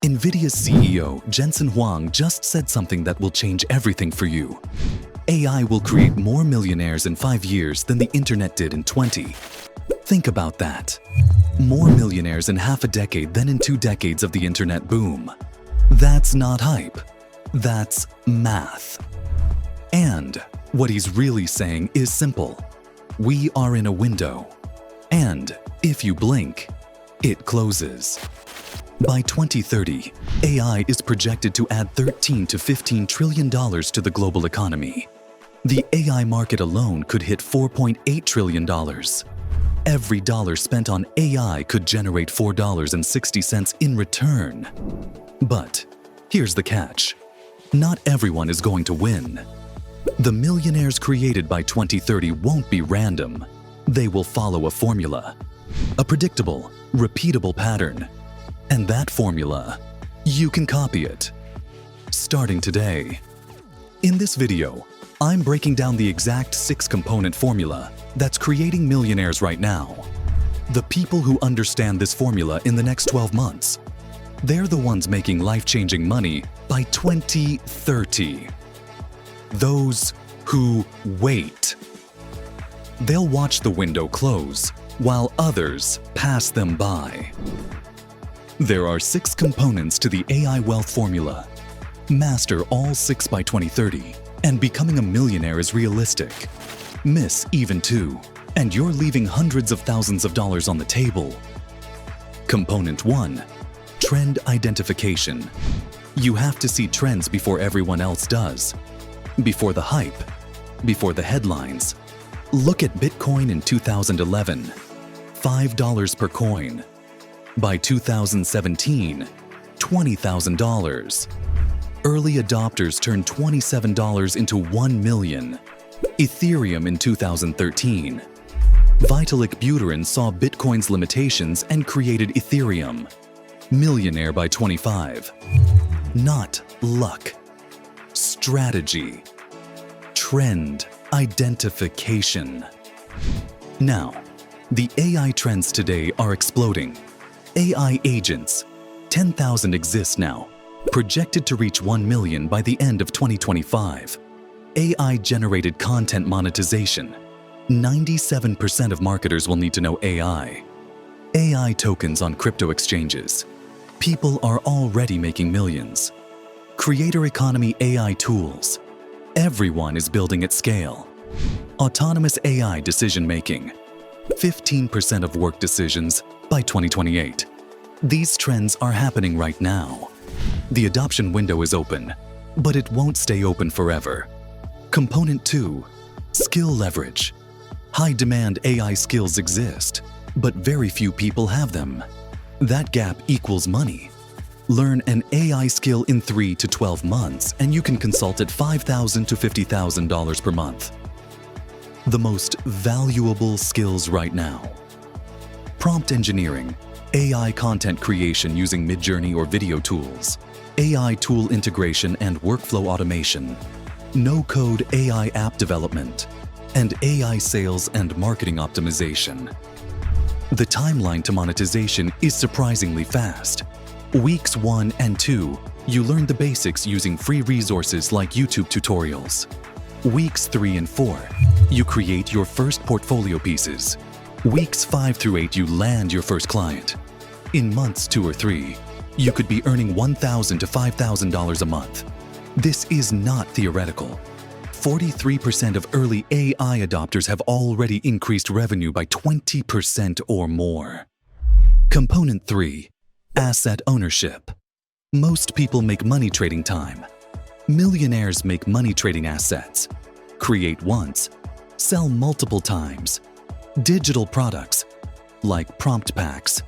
NVIDIA's CEO, Jensen Huang, just said something that will change everything for you. AI will create more millionaires in 5 years than the internet did in 20. Think about that. More millionaires in half a decade than in 2 decades of the internet boom. That's not hype. That's math. And what he's really saying is simple. We are in a window. And if you blink, it closes. By 2030, AI is projected to add $13 to $15 trillion to the global economy. The AI market alone could hit $4.8 trillion. Every dollar spent on AI could generate $4.60 in return. But here's the catch. Not everyone is going to win. The millionaires created by 2030 won't be random. They will follow a formula, a predictable, repeatable pattern. And that formula, you can copy it. Starting today. In this video, I'm breaking down the exact 6-component formula that's creating millionaires right now. The people who understand this formula in the next 12 months, they're the ones making life-changing money by 2030. Those who wait. They'll watch the window close while others pass them by. There are 6 components to the AI wealth formula. Master all 6 by 2030, and becoming a millionaire is realistic. Miss even 2, and you're leaving hundreds of thousands of dollars on the table. Component 1. Trend identification. You have to see trends before everyone else does. Before the hype. Before the headlines. Look at Bitcoin in 2011. $5 per coin. By 2017, $20,000. Early adopters turned $27 into $1 million. Ethereum in 2013. Vitalik Buterin saw Bitcoin's limitations and created Ethereum. Millionaire by 25. Not luck. Strategy. Trend identification. Now, the AI trends today are exploding. AI agents, 10,000 exist now, projected to reach 1 million by the end of 2025. AI-generated content monetization. 97% of marketers will need to know AI. AI tokens on crypto exchanges. People are already making millions. Creator economy AI tools. Everyone is building at scale. Autonomous AI decision-making. 15% of work decisions by 2028. These trends are happening right now. The adoption window is open, but it won't stay open forever. Component 2. Skill leverage. High-demand AI skills exist, but very few people have them. That gap equals money. Learn an AI skill in 3 to 12 months, and you can consult at $5,000 to $50,000 per month. The most valuable skills right now. Prompt engineering, AI content creation using Midjourney or video tools, AI tool integration and workflow automation, no-code AI app development, and AI sales and marketing optimization. The timeline to monetization is surprisingly fast. Weeks 1 and 2, you learn the basics using free resources like YouTube tutorials. Weeks 3 and 4, you create your first portfolio pieces. Weeks 5 through 8, you land your first client. In months 2 or 3, you could be earning $1,000 to $5,000 a month. This is not theoretical. 43% of early AI adopters have already increased revenue by 20% or more. Component 3. Asset ownership. Most people make money trading time. Millionaires make money trading assets. Create once, sell multiple times. Digital products like prompt packs,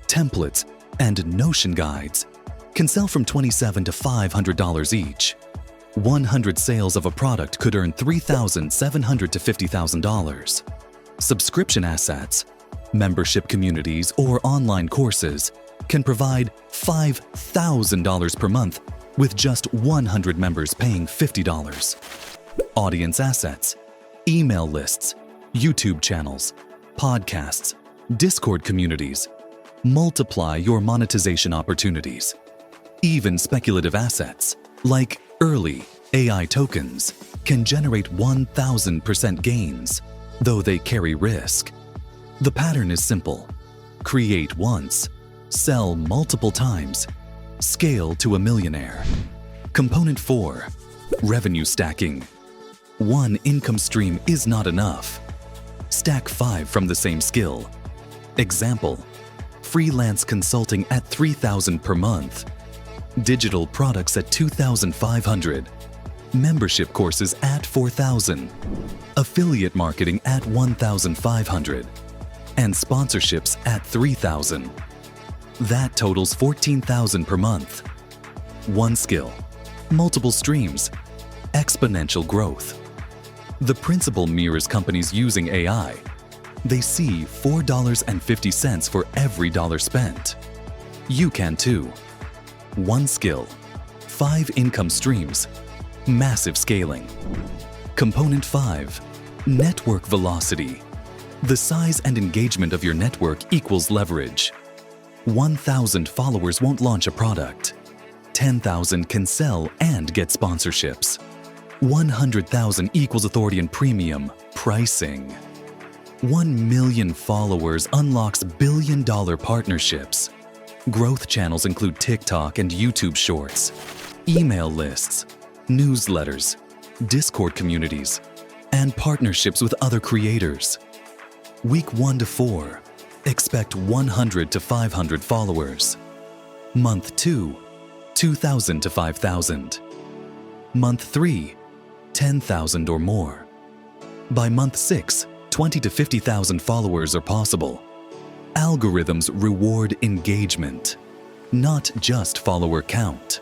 templates, and Notion guides can sell from $27 to $500 each. 100 sales of a product could earn $3,700 to $50,000. Subscription assets, membership communities, or online courses can provide $5,000 per month with just 100 members paying $50. Audience assets, email lists, YouTube channels, podcasts, Discord communities. Multiply your monetization opportunities. Even speculative assets, like early AI tokens, can generate 1,000% gains, though they carry risk. The pattern is simple. Create once, sell multiple times, scale to a millionaire. Component 4. Revenue stacking. One income stream is not enough. Stack 5 from the same skill. Example: freelance consulting at $3,000 per month, digital products at $2,500, membership courses at $4,000, affiliate marketing at $1,500, and sponsorships at $3,000. That totals $14,000 per month. One skill, multiple streams, exponential growth. The principle mirrors companies using AI. They see $4.50 for every dollar spent. You can too. One skill, 5 income streams, massive scaling. Component 5. Network velocity. The size and engagement of your network equals leverage. 1,000 followers won't launch a product. 10,000 can sell and get sponsorships. 100,000 equals authority and premium pricing. 1 million followers unlocks billion-dollar partnerships. Growth channels include TikTok and YouTube Shorts, email lists, newsletters, Discord communities, and partnerships with other creators. Week 1 to 4, expect 100 to 500 followers. Month 2, 2,000 to 5,000. Month 3, 10,000 or more. By month 6, 20 to 50,000 followers are possible. Algorithms reward engagement, not just follower count.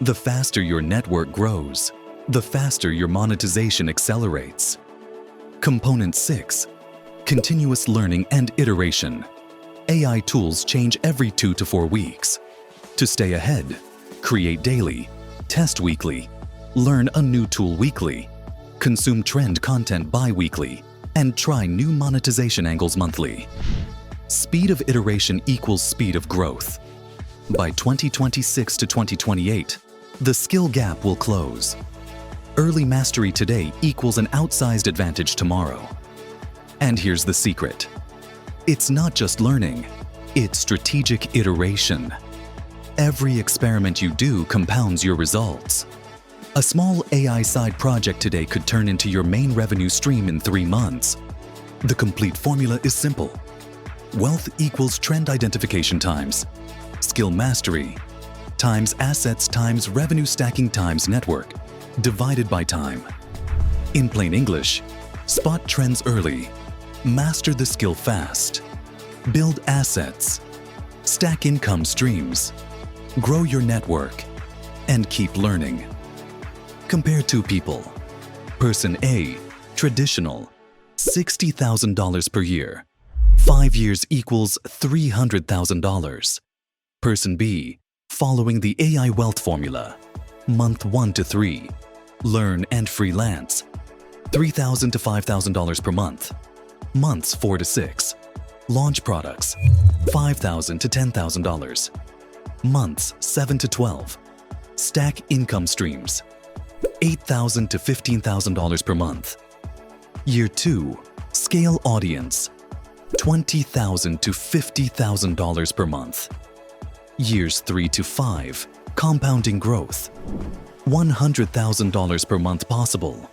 The faster your network grows, the faster your monetization accelerates. Component 6. Continuous learning and iteration. AI tools change every 2 to 4 weeks. To stay ahead, create daily, test weekly, learn a new tool weekly, consume trend content bi-weekly, and try new monetization angles monthly. Speed of iteration equals speed of growth. By 2026 to 2028, the skill gap will close. Early mastery today equals an outsized advantage tomorrow. And here's the secret. It's not just learning, it's strategic iteration. Every experiment you do compounds your results. A small AI side project today could turn into your main revenue stream in 3 months. The complete formula is simple. Wealth equals trend identification times skill mastery times assets times revenue stacking times network divided by time. In plain English, spot trends early, master the skill fast, build assets, stack income streams, grow your network, and keep learning. Compare 2 people. Person A, traditional, $60,000 per year. 5 years equals $300,000. Person B, following the AI wealth formula. Month 1 to 3, learn and freelance. $3,000 to $5,000 per month. Months 4 to 6, launch products. $5,000 to $10,000. Months 7 to 12, stack income streams. $8,000 to $15,000 per month. Year 2, scale audience. $20,000 to $50,000 per month. Years 3 to 5, compounding growth. $100,000 per month possible.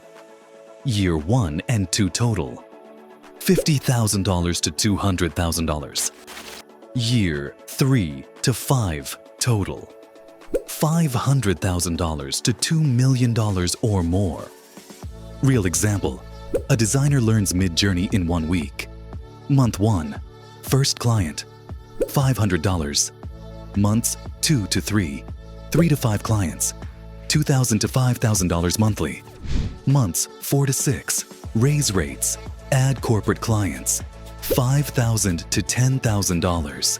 Year 1 and 2 total. $50,000 to $200,000. Year 3 to 5 total. $500,000 to $2 million or more. Real example, a designer learns mid-journey in 1 week. Month 1, first client, $500. Months 2 to 3, 3 to 5 clients, $2,000 to $5,000 monthly. Months 4 to 6, raise rates, add corporate clients, $5,000 to $10,000.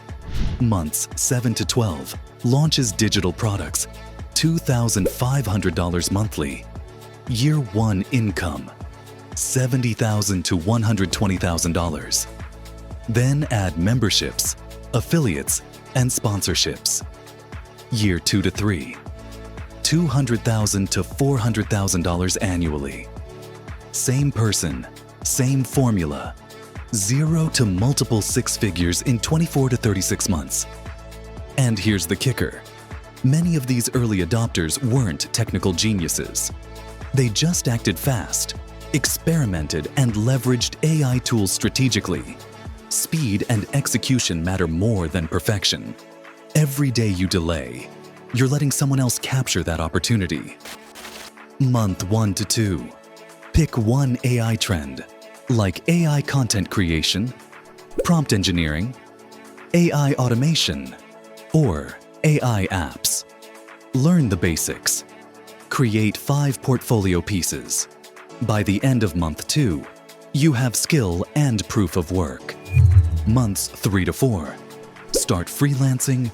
Months 7 to 12, launches digital products, $2,500 monthly. Year 1 income, $70,000 to $120,000. Then add memberships, affiliates, and sponsorships. Year 2 to 3, $200,000 to $400,000 annually. Same person, same formula. 0 to multiple six figures in 24 to 36 months. And here's the kicker. Many of these early adopters weren't technical geniuses. They just acted fast, experimented, and leveraged AI tools strategically. Speed and execution matter more than perfection. Every day you delay, you're letting someone else capture that opportunity. Month 1 to 2. Pick one AI trend, like AI content creation, prompt engineering, AI automation, or AI apps. Learn the basics. Create 5 portfolio pieces. By the end of month 2, you have skill and proof of work. Months 3 to 4. Start freelancing,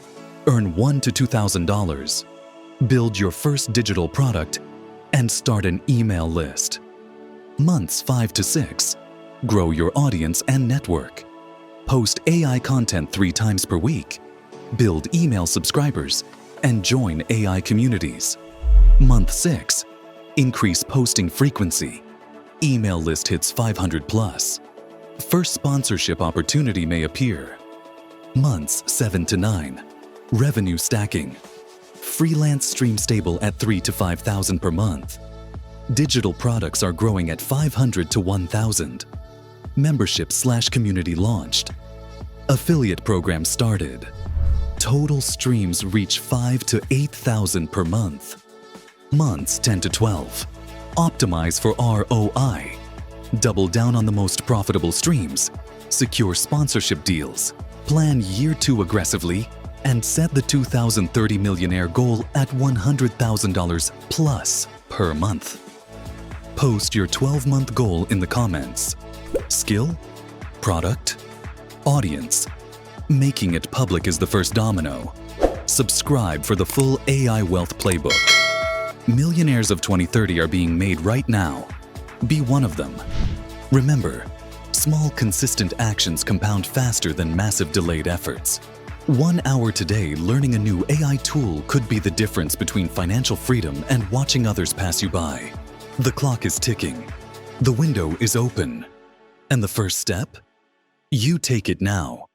earn $1,000 to $2,000, build your first digital product, and start an email list. Months 5 to 6. Grow your audience and network. Post AI content 3 times per week. Build email subscribers and join AI communities. Month 6. Increase posting frequency. Email list hits 500 plus. First sponsorship opportunity may appear. Months 7 to 9. Revenue stacking. Freelance stream stable at $3,000 to $5,000 per month. Digital products are growing at 500 to 1,000. Membership/community launched. Affiliate program started. Total streams reach 5,000 to 8,000 per month. Months 10 to 12. Optimize for ROI. Double down on the most profitable streams. Secure sponsorship deals. Plan year 2 aggressively and set the 2030 Millionaire goal at $100,000 plus per month. Post your 12-month goal in the comments. Skill, product, audience. Making it public is the first domino. Subscribe for the full AI Wealth Playbook. Millionaires of 2030 are being made right now. Be one of them. Remember, small, consistent actions compound faster than massive delayed efforts. 1 hour today learning a new AI tool could be the difference between financial freedom and watching others pass you by. The clock is ticking. The window is open. And the first step? You take it now.